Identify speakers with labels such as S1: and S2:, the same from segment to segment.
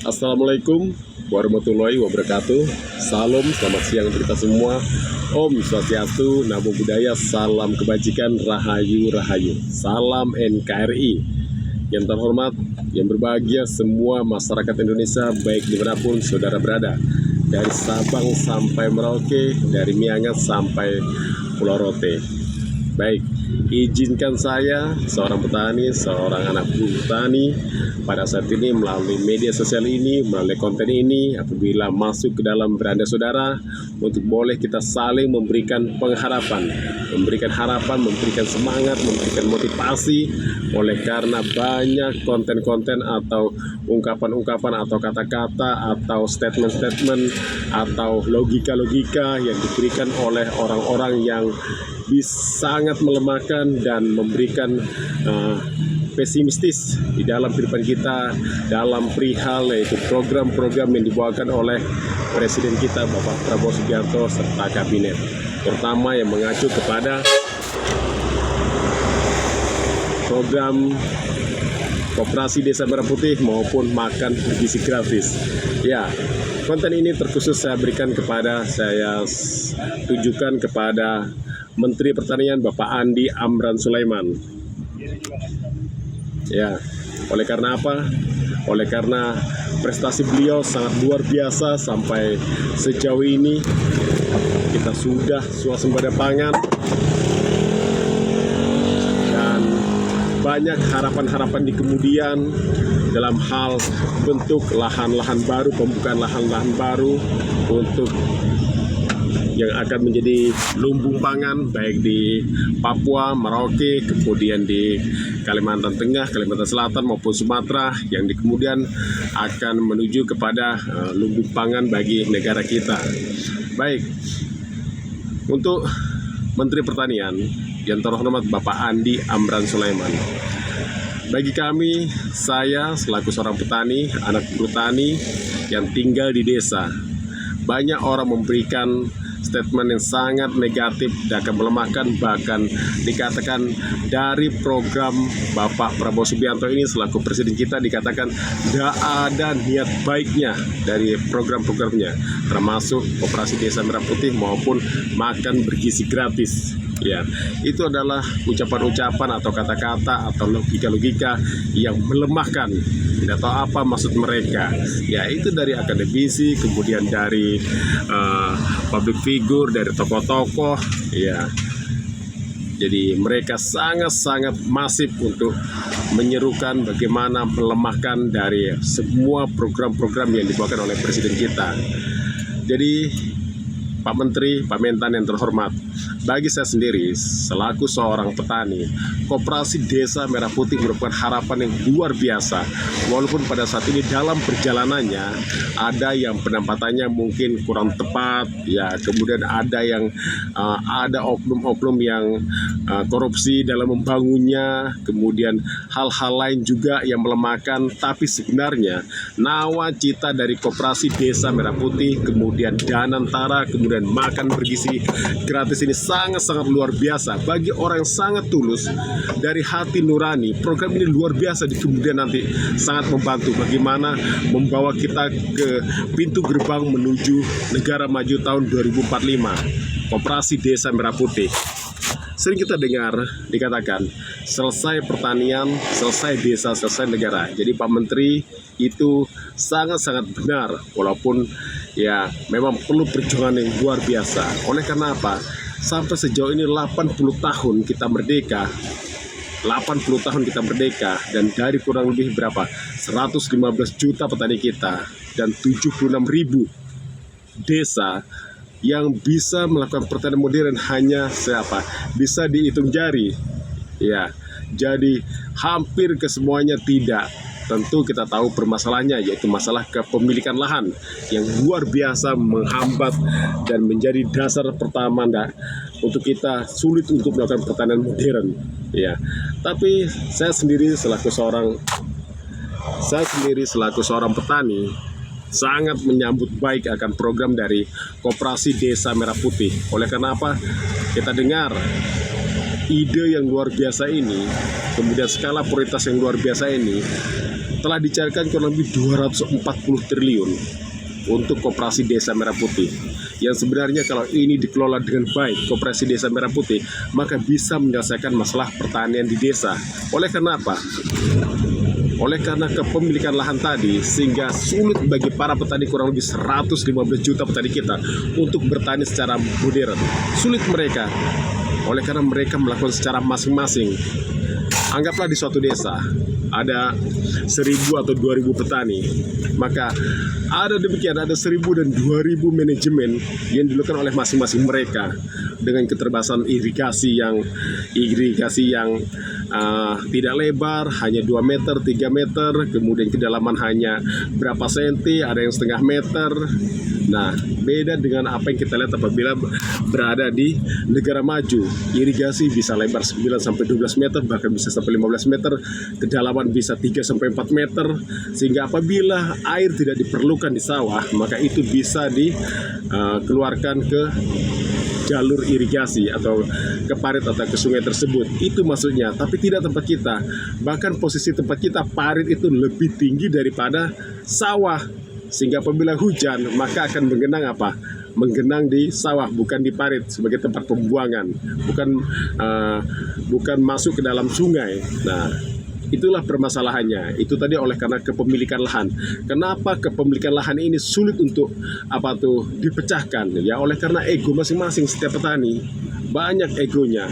S1: Assalamualaikum warahmatullahi wabarakatuh. Salam, selamat siang untuk kita semua. Om Swastiastu, Namo Buddhaya, salam kebajikan, rahayu rahayu. Salam NKRI. Yang terhormat, yang berbahagia semua masyarakat Indonesia, baik dimanapun saudara berada, dari Sabang sampai Merauke, dari Miangas sampai Pulau Rote. Baik, izinkan saya, seorang petani, seorang anak buah petani, pada saat ini melalui media sosial ini, melalui konten ini, apabila masuk ke dalam beranda saudara, untuk boleh kita saling memberikan pengharapan, memberikan harapan, memberikan semangat, memberikan motivasi, oleh karena banyak konten-konten atau ungkapan-ungkapan atau kata-kata atau statement-statement atau logika-logika yang diberikan oleh orang-orang yang sangat melemahkan dan memberikan pesimistis di dalam kehidupan kita dalam perihal yaitu program-program yang dibawakan oleh Presiden kita Bapak Prabowo Subianto serta Kabinet, terutama yang mengacu kepada program Koperasi Desa Merah Putih maupun makan bergizi gratis. Ya, konten ini terkhusus saya tujukan kepada Menteri Pertanian Bapak Andi Amran Sulaiman. Ya, oleh karena apa? Oleh karena prestasi beliau sangat luar biasa sampai sejauh ini kita sudah swasembada pangan dan banyak harapan-harapan di kemudian dalam hal bentuk lahan-lahan baru, pembukaan lahan-lahan baru untuk yang akan menjadi lumbung pangan baik di Papua, Merauke, kemudian di Kalimantan Tengah, Kalimantan Selatan maupun Sumatera yang kemudian akan menuju kepada lumbung pangan bagi negara kita. Baik, untuk Menteri Pertanian yang terhormat Bapak Andi Amran Sulaiman. Bagi kami, saya selaku seorang petani, anak bertani yang tinggal di desa, banyak orang memberikan statement yang sangat negatif dan akan melemahkan, bahkan dikatakan dari program Bapak Prabowo Subianto ini selaku presiden kita dikatakan tidak ada niat baiknya dari program-programnya, termasuk Koperasi Desa Merah Putih maupun makan bergizi gratis. Ya, itu adalah ucapan-ucapan atau kata-kata atau logika-logika yang melemahkan. Tidak tahu apa maksud mereka. Ya, itu dari akademisi, kemudian dari public figure, dari tokoh-tokoh. Ya, jadi mereka sangat-sangat masif untuk menyerukan bagaimana melemahkan dari semua program-program yang dibawakan oleh presiden kita. Jadi Pak Menteri, Pak Mentan yang terhormat, bagi saya sendiri selaku seorang petani, Koperasi Desa Merah Putih merupakan harapan yang luar biasa. Walaupun pada saat ini dalam perjalanannya ada yang penempatannya mungkin kurang tepat, ya, kemudian ada yang ada oknum-oknum yang korupsi dalam membangunnya, kemudian hal-hal lain juga yang melemahkan. Tapi sebenarnya nawacita dari Koperasi Desa Merah Putih, kemudian Danantara, kemudian makan bergizi gratis ini sangat-sangat luar biasa. Bagi orang yang sangat tulus dari hati nurani, program ini luar biasa di kemudian nanti sangat membantu bagaimana membawa kita ke pintu gerbang menuju negara maju tahun 2045. Koperasi Desa Merah Putih. Sering kita dengar dikatakan selesai pertanian, selesai desa, selesai negara. Jadi Pak Menteri itu sangat-sangat benar, walaupun ya memang perlu perjuangan yang luar biasa. Oleh karena apa? Sampai sejauh ini 80 tahun kita merdeka, 80 tahun kita merdeka, dan dari kurang lebih berapa? 115 juta petani kita dan 76.000 desa yang bisa melakukan pertanian modern hanya siapa? Bisa dihitung jari. Ya, jadi hampir kesemuanya tidak. Tentu kita tahu permasalahannya, yaitu masalah kepemilikan lahan yang luar biasa menghambat dan menjadi dasar pertama untuk kita sulit untuk melakukan pertanian modern. Ya, tapi saya sendiri selaku seorang petani sangat menyambut baik akan program dari Koperasi Desa Merah Putih. Oleh karena apa? Kita dengar ide yang luar biasa ini, kemudian skala prioritas yang luar biasa ini, telah dicairkan kurang lebih 240 triliun untuk Koperasi Desa Merah Putih. Yang sebenarnya kalau ini dikelola dengan baik, Koperasi Desa Merah Putih, maka bisa menyelesaikan masalah pertanian di desa. Oleh karena apa? Oleh karena kepemilikan lahan tadi, sehingga sulit bagi para petani kurang lebih 115 juta petani kita untuk bertani secara modern. Sulit mereka, oleh karena mereka melakukan secara masing-masing. Anggaplah di suatu desa ada 1.000 atau 2.000 petani, maka ada 1.000 dan 2.000 manajemen yang dilakukan oleh masing-masing mereka dengan keterbatasan irigasi yang tidak lebar, hanya 2 meter, 3 meter, kemudian kedalaman hanya berapa senti, ada yang setengah meter. Nah, beda dengan apa yang kita lihat apabila berada di negara maju. Irigasi bisa lebar 9-12 meter, bahkan bisa sampai 15 meter, kedalaman bisa 3-4 meter, sehingga apabila air tidak diperlukan di sawah, maka itu bisa dikeluarkan ke jalur irigasi atau ke parit atau ke sungai tersebut. Itu maksudnya, tapi tidak tempat kita. Bahkan posisi tempat kita, parit itu lebih tinggi daripada sawah. Sehingga apabila hujan, maka akan menggenang apa? Menggenang di sawah, bukan di parit sebagai tempat pembuangan, bukan masuk ke dalam sungai. Nah, itulah permasalahannya. Itu tadi oleh karena kepemilikan lahan. Kenapa kepemilikan lahan ini sulit untuk dipecahkan? Ya, oleh karena ego masing-masing setiap petani. Banyak egonya.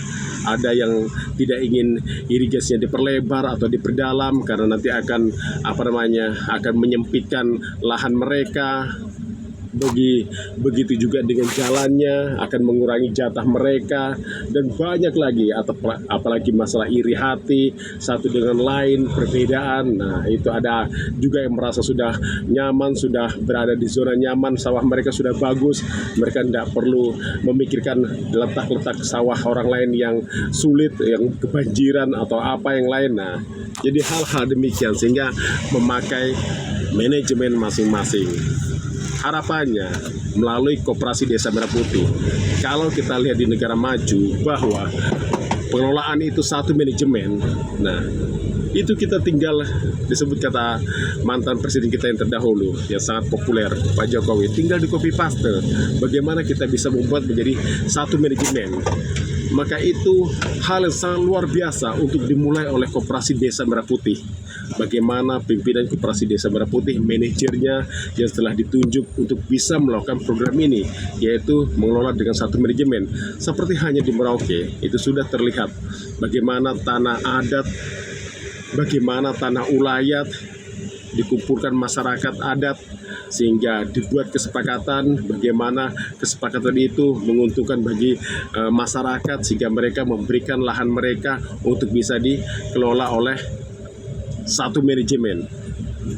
S1: Ada yang tidak ingin irigasinya diperlebar atau diperdalam karena nanti akan akan menyempitkan lahan mereka. Begitu juga dengan jalannya akan mengurangi jatah mereka, dan banyak lagi, apalagi masalah iri hati satu dengan lain, perbedaan. Nah, itu ada juga yang merasa sudah nyaman, sudah berada di zona nyaman, sawah mereka sudah bagus, mereka tidak perlu memikirkan letak-letak sawah orang lain yang sulit, yang kebanjiran atau apa yang lain. Nah, jadi hal-hal demikian sehingga memakai manajemen masing-masing. Harapannya melalui Koperasi Desa Merah Putih, kalau kita lihat di negara maju bahwa pengelolaan itu satu manajemen, nah itu kita tinggal disebut kata mantan presiden kita yang terdahulu yang sangat populer, Pak Jokowi, tinggal di copy paste bagaimana kita bisa membuat menjadi satu manajemen. Maka itu hal yang sangat luar biasa untuk dimulai oleh Koperasi Desa Merah Putih. Bagaimana pimpinan Koperasi Desa Merah Putih, manajernya yang telah ditunjuk untuk bisa melakukan program ini, yaitu mengelola dengan satu manajemen. Seperti hanya di Merauke, itu sudah terlihat bagaimana tanah adat, bagaimana tanah ulayat dikumpulkan masyarakat adat, sehingga dibuat kesepakatan bagaimana kesepakatan itu menguntungkan bagi masyarakat, sehingga mereka memberikan lahan mereka untuk bisa dikelola oleh satu manajemen.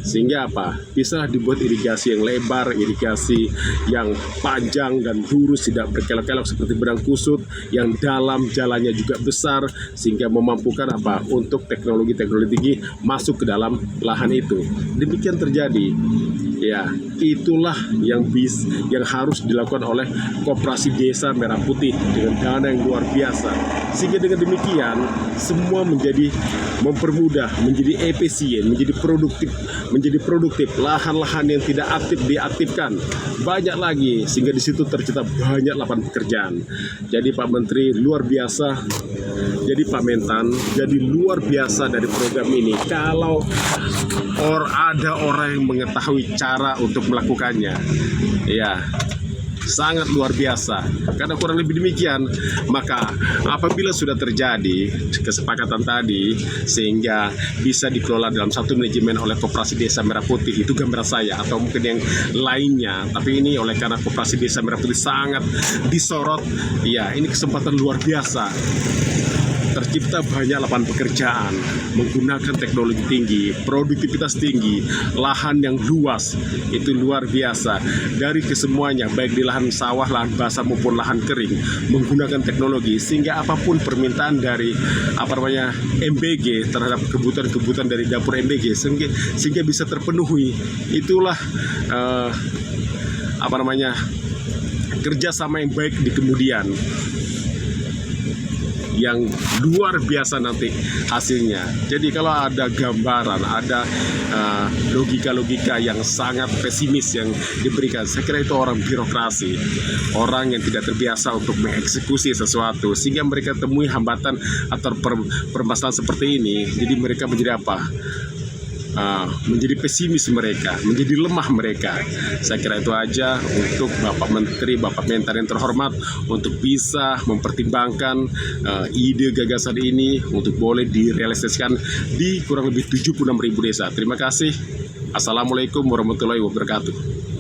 S1: Sehingga bisa dibuat irigasi yang lebar, irigasi yang panjang dan lurus, tidak berkelok-kelok seperti benang kusut, yang dalam jalannya juga besar, sehingga memampukan untuk teknologi-teknologi tinggi masuk ke dalam lahan itu. Demikian terjadi. Ya, itulah yang harus dilakukan oleh Koperasi Desa Merah Putih dengan dana yang luar biasa. Sehingga dengan demikian semua menjadi mempermudah, menjadi efisien, menjadi produktif. Lahan-lahan yang tidak aktif diaktifkan banyak lagi, sehingga di situ tercipta banyak lapangan pekerjaan. Jadi Pak Menteri luar biasa, jadi Pak Mentan jadi luar biasa dari program ini. Kalau ada orang yang mengetahui cara untuk melakukannya, ya sangat luar biasa. Karena kurang lebih demikian, maka apabila sudah terjadi kesepakatan tadi sehingga bisa dikelola dalam satu manajemen oleh Koperasi Desa Merah Putih, itu gambaran saya, atau mungkin yang lainnya, tapi ini oleh karena Koperasi Desa Merah Putih sangat disorot, ya ini kesempatan luar biasa. Tercipta banyak lapangan pekerjaan menggunakan teknologi tinggi, produktivitas tinggi, lahan yang luas, itu luar biasa. Dari kesemuanya, baik di lahan sawah, lahan basah maupun lahan kering, menggunakan teknologi sehingga apapun permintaan dari MBG terhadap kebutuhan-kebutuhan dari dapur MBG sehingga bisa terpenuhi. Itulah kerjasama yang baik di kemudian. yang luar biasa nanti hasilnya. Jadi kalau ada gambaran, ada logika-logika yang sangat pesimis yang diberikan, saya kira itu orang birokrasi, orang yang tidak terbiasa untuk mengeksekusi sesuatu, sehingga mereka temui hambatan atau permasalahan seperti ini. Jadi mereka menjadi apa? Menjadi pesimis mereka, menjadi lemah mereka. Saya kira itu aja untuk Bapak Menteri, Bapak Mentan yang terhormat, untuk bisa mempertimbangkan ide gagasan ini untuk boleh direalisasikan di kurang lebih 76.000 desa. Terima kasih. Assalamualaikum warahmatullahi wabarakatuh.